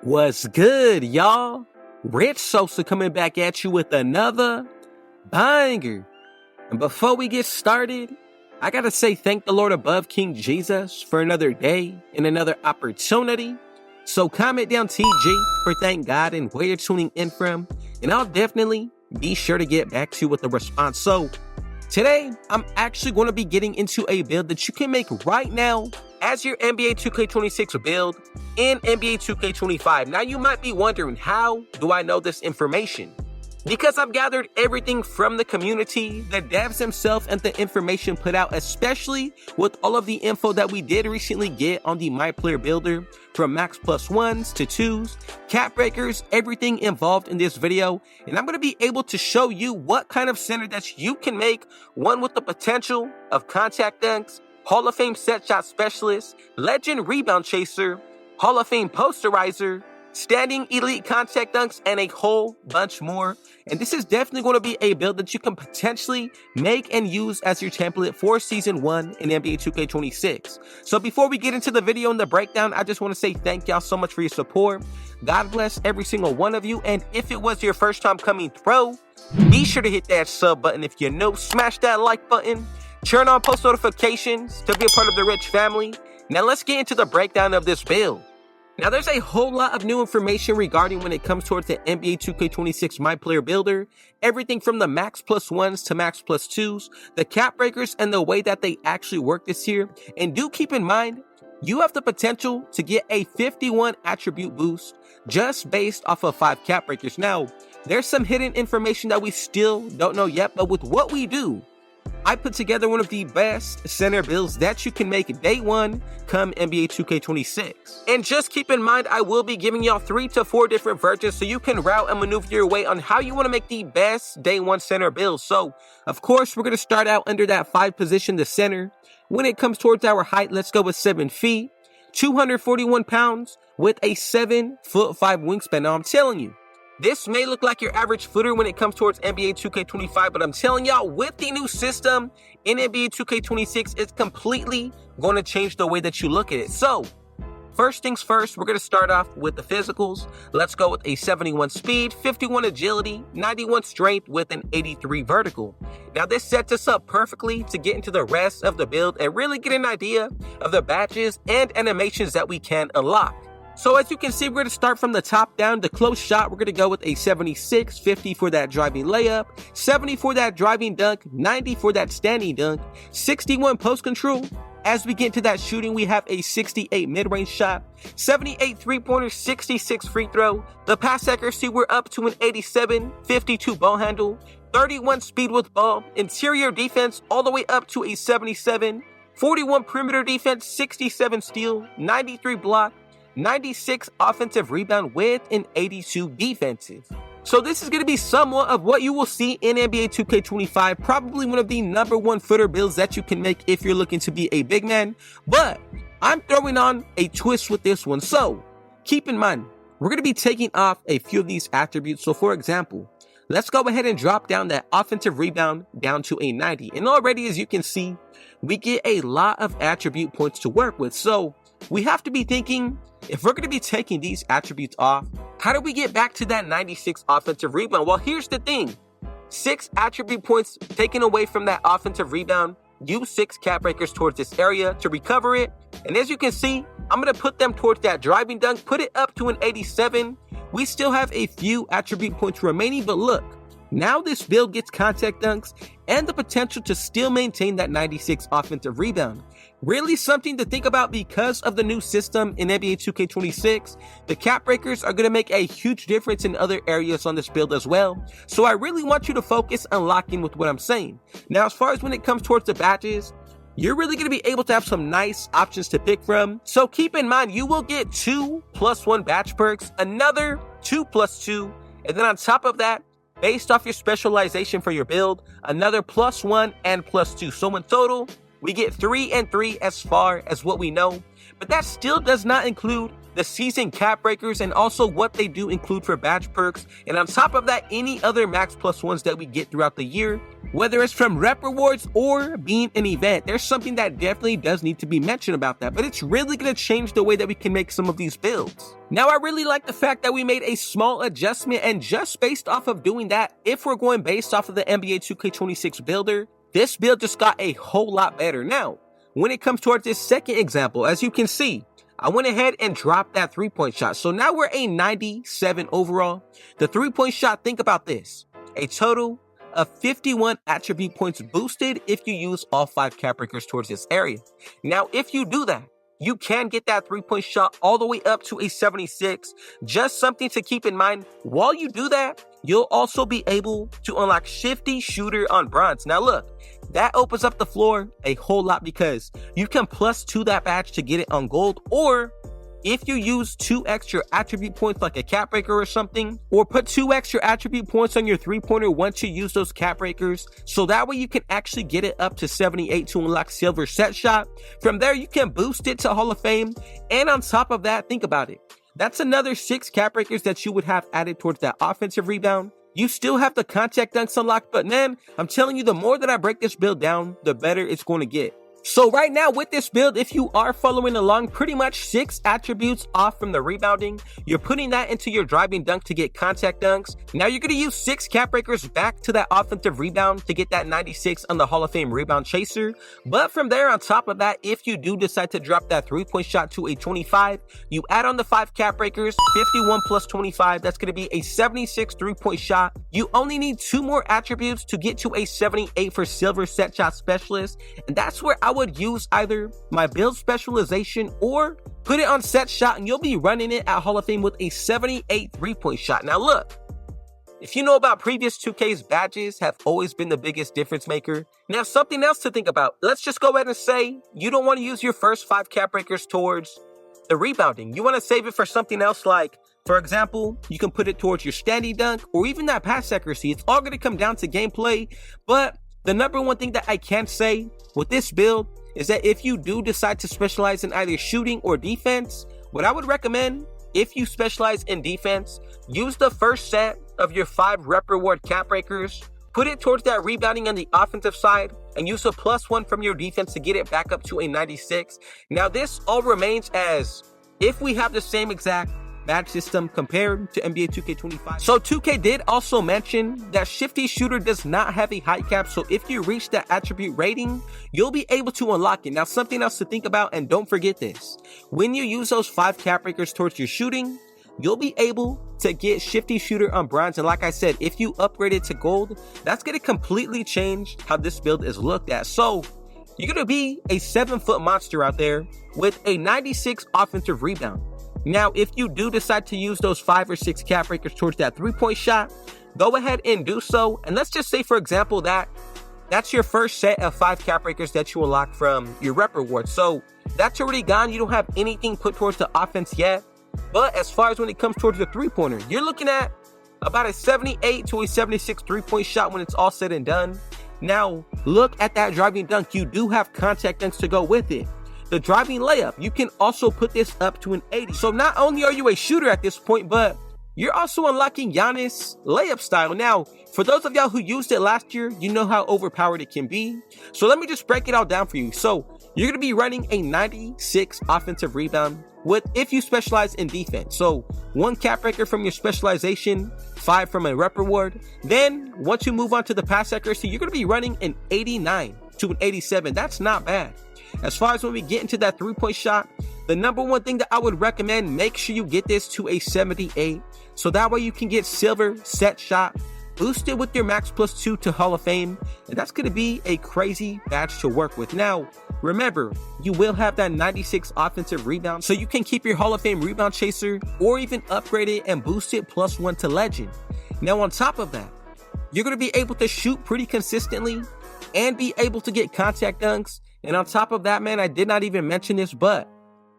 What's good, y'all? Rich Sosa coming back at you with another banger. And before we get started, I gotta say thank the Lord above, King Jesus, for another day and another opportunity. So comment down TG for thank God and where you're tuning in from, and I'll definitely be sure to get back to you with a response. So today, I'm actually going to be getting into a build that you can make right now as your NBA 2K26 build in NBA 2K25. Now, you might be wondering, how do I know this information? Because I've gathered everything from the community, the devs themselves, and the information put out, especially with all of the info that we did recently get on the MyPlayer builder, from max plus ones to twos, cap breakers, everything involved in this video. And I'm going to be able to show you what kind of center that you can make, one with the potential of contact dunks, Hall of Fame set shot specialist, legend rebound chaser, Hall of Fame posterizer, standing elite contact dunks, and a whole bunch more. And this is definitely going to be a build that you can potentially make and use as your template for Season 1 in NBA 2K26. So before we get into the video and the breakdown, I just want to say thank y'all so much for your support. God bless every single one of you. And if it was your first time coming through, be sure to hit that sub button. If you're new, smash that like button. Turn on post notifications to be a part of the Rich family. Now let's get into the breakdown of this build. Now, there's a whole lot of new information regarding when it comes towards the NBA 2K26 MyPlayer builder. Everything from the max plus ones to max plus twos, the cap breakers, and the way that they actually work this year. And do keep in mind, you have the potential to get a 51 attribute boost just based off of 5 cap breakers. Now, there's some hidden information that we still don't know yet, but with what we do, I put together one of the best center builds that you can make day one come NBA 2K26. And just keep in mind, I will be giving y'all 3 to 4 different versions so you can route and maneuver your way on how you want to make the best day one center build. So, of course, we're going to start out under that 5 position, the center. When it comes towards our height, let's go with 7 feet, 241 pounds with a 7'5" wingspan. Now, I'm telling you, this may look like your average footer when it comes towards NBA 2K25, but I'm telling y'all, with the new system in NBA 2K26, it's completely going to change the way that you look at it. So, first things first, we're going to start off with the physicals. Let's go with a 71 speed, 51 agility, 91 strength with an 83 vertical. Now, this sets us up perfectly to get into the rest of the build and really get an idea of the badges and animations that we can unlock. So as you can see, we're going to start from the top down. The close shot, we're going to go with a 76, 50 for that driving layup, 70 for that driving dunk, 90 for that standing dunk, 61 post control. As we get into that shooting, we have a 68 mid-range shot, 78 three-pointer, 66 free throw. The pass accuracy, we're up to an 87, 52 ball handle, 31 speed with ball, interior defense all the way up to a 77, 41 perimeter defense, 67 steal, 93 block, 96 offensive rebound with an 82 defensive. So this is going to be somewhat of what you will see in NBA 2K25, probably one of the #1 footer builds that you can make if you're looking to be a big man, but I'm throwing on a twist with this one. So keep in mind, we're going to be taking off a few of these attributes. So for example, let's go ahead and drop down that offensive rebound down to a 90. And already, as you can see, we get a lot of attribute points to work with. So we have to be thinking, if we're going to be taking these attributes off, how do we get back to that 96 offensive rebound? Well, here's the thing. 6 attribute points taken away from that offensive rebound. Use 6 cap breakers towards this area to recover it. And as you can see, I'm going to put them towards that driving dunk, put it up to an 87. We still have a few attribute points remaining, but look, now this build gets contact dunks and the potential to still maintain that 96 offensive rebound. Really something to think about because of the new system in NBA 2K26. The cap breakers are going to make a huge difference in other areas on this build as well. So I really want you to focus on locking with what I'm saying. Now, as far as when it comes towards the badges, you're really going to be able to have some nice options to pick from. So keep in mind, you will get 2 +1 badge perks, another 2 +2, and then on top of that, based off your specialization for your build, another +1 and +2. So in total, we get 3 and 3 as far as what we know, but that still does not include the season cap breakers, and also what they do include for badge perks, and on top of that, any other max plus ones that we get throughout the year, whether it's from rep rewards or being an event. There's something that definitely does need to be mentioned about that, but it's really going to change the way that we can make some of these builds. Now, I really like the fact that we made a small adjustment, and just based off of doing that, if we're going based off of the NBA 2K26 builder, this build just got a whole lot better. Now, when it comes towards this second example, as you can see, I went ahead and dropped that 3-point shot. So now we're a 97 overall. The 3-point shot, think about this. A total of 51 attribute points boosted if you use all 5 cap breakers towards this area. Now, if you do that, you can get that 3-point shot all the way up to a 76. Just something to keep in mind. While you do that, you'll also be able to unlock Shifty Shooter on bronze. Now look, that opens up the floor a whole lot because you can +2 that badge to get it on gold, or if you use 2 extra attribute points like a cap breaker or something, or put 2 extra attribute points on your 3-pointer once you use those cap breakers, so that way you can actually get it up to 78 to unlock silver set shot. From there, you can boost it to Hall of Fame, and on top of that, think about it. That's another 6 cap breakers that you would have added towards that offensive rebound. You still have the contact dunks unlocked, but man, I'm telling you, the more that I break this build down, the better it's going to get. So right now with this build, if you are following along, pretty much 6 attributes off from the rebounding, you're putting that into your driving dunk to get contact dunks. Now you're going to use 6 cap breakers back to that offensive rebound to get that 96 on the Hall of Fame rebound chaser. But from there, on top of that, if you do decide to drop that 3-point shot to a 25, you add on the 5 cap breakers, 51 plus 25, that's going to be a 76 3-point shot. You only need 2 more attributes to get to a 78 for silver set shot specialist, and that's where I would use either my build specialization or put it on set shot, and you'll be running it at Hall of Fame with a 78 3-point shot. Now look, if you know about previous 2K's badges have always been the biggest difference maker. Now something else to think about. Let's just go ahead and say you don't want to use your first 5 cap breakers towards the rebounding. You want to save it for something else, like, for example, you can put it towards your standing dunk or even that pass accuracy. It's all going to come down to gameplay, but the number one thing that I can say with this build is that if you do decide to specialize in either shooting or defense, what I would recommend, if you specialize in defense, use the first set of your 5 rep reward cap breakers, put it towards that rebounding on the offensive side, and use a +1 from your defense to get it back up to a 96. Now this all remains as if we have the same exact badge system compared to NBA 2K25. So 2K did also mention that Shifty Shooter does not have a height cap, so if you reach that attribute rating, you'll be able to unlock it. Now something else to think about, and don't forget this, when you use those 5 cap breakers towards your shooting, you'll be able to get Shifty Shooter on bronze, and like I said, if you upgrade it to gold, that's going to completely change how this build is looked at. So you're going to be a 7-foot monster out there with a 96 offensive rebound. Now, if you do decide to use those 5 or 6 cap breakers towards that 3-point shot, go ahead and do so. And let's just say, for example, that's your first set of 5 cap breakers that you unlock from your rep reward. So that's already gone. You don't have anything put towards the offense yet. But as far as when it comes towards the 3-pointer, you're looking at about a 78 to a 76 3-point shot when it's all said and done. Now, look at that driving dunk. You do have contact dunks to go with it. The driving layup, you can also put this up to an 80. So not only are you a shooter at this point, but you're also unlocking Giannis layup style. Now, for those of y'all who used it last year, you know how overpowered it can be. So let me just break it all down for you. So you're going to be running a 96 offensive rebound with, if you specialize in defense. So 1 cap breaker from your specialization, 5 from a rep reward. Then once you move on to the pass accuracy, you're going to be running an 89 to an 87. That's not bad. As far as when we get into that 3-point shot, the number one thing that I would recommend, make sure you get this to a 78. So that way you can get silver set shot, boosted with your max +2 to Hall of Fame. And that's going to be a crazy badge to work with. Now, remember, you will have that 96 offensive rebound, so you can keep your Hall of Fame rebound chaser or even upgrade it and boost it +1 to legend. Now, on top of that, you're going to be able to shoot pretty consistently and be able to get contact dunks. And on top of that, man, I did not even mention this, but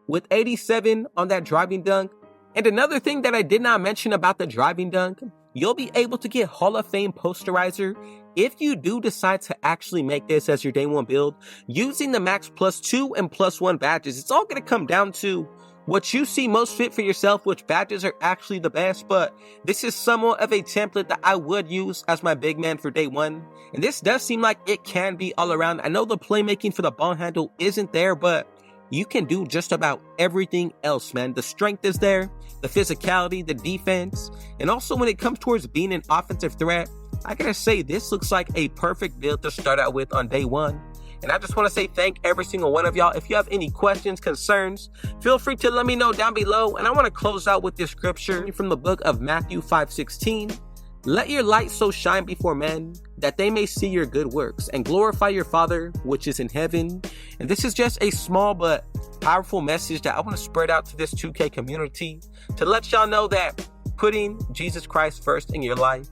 with 87 on that driving dunk, and another thing that I did not mention about the driving dunk, you'll be able to get Hall of Fame posterizer if you do decide to actually make this as your day 1 build using the max +2 and +1 badges. It's all going to come down to what you see most fit for yourself, which badges are actually the best, but this is somewhat of a template that I would use as my big man for day one. And this does seem like it can be all around. I know the playmaking for the ball handle isn't there, but you can do just about everything else, man. The strength is there, the physicality, the defense, and also when it comes towards being an offensive threat, I gotta say this looks like a perfect build to start out with on day one. And I just want to say thank every single one of y'all. If you have any questions, concerns, feel free to let me know down below. And I want to close out with this scripture from the book of Matthew 5:16. Let your light so shine before men that they may see your good works and glorify your Father which is in heaven. And this is just a small but powerful message that I want to spread out to this 2K community to let y'all know that putting Jesus Christ first in your life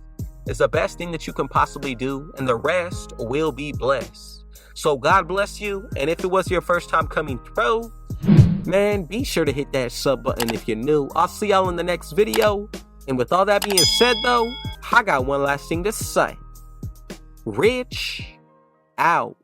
is the best thing that you can possibly do, and the rest will be blessed. So God bless you, and if it was your first time coming through, man, be sure to hit that sub button if you're new. I'll see y'all in the next video. And with all that being said though, I got one last thing to say. Rich out.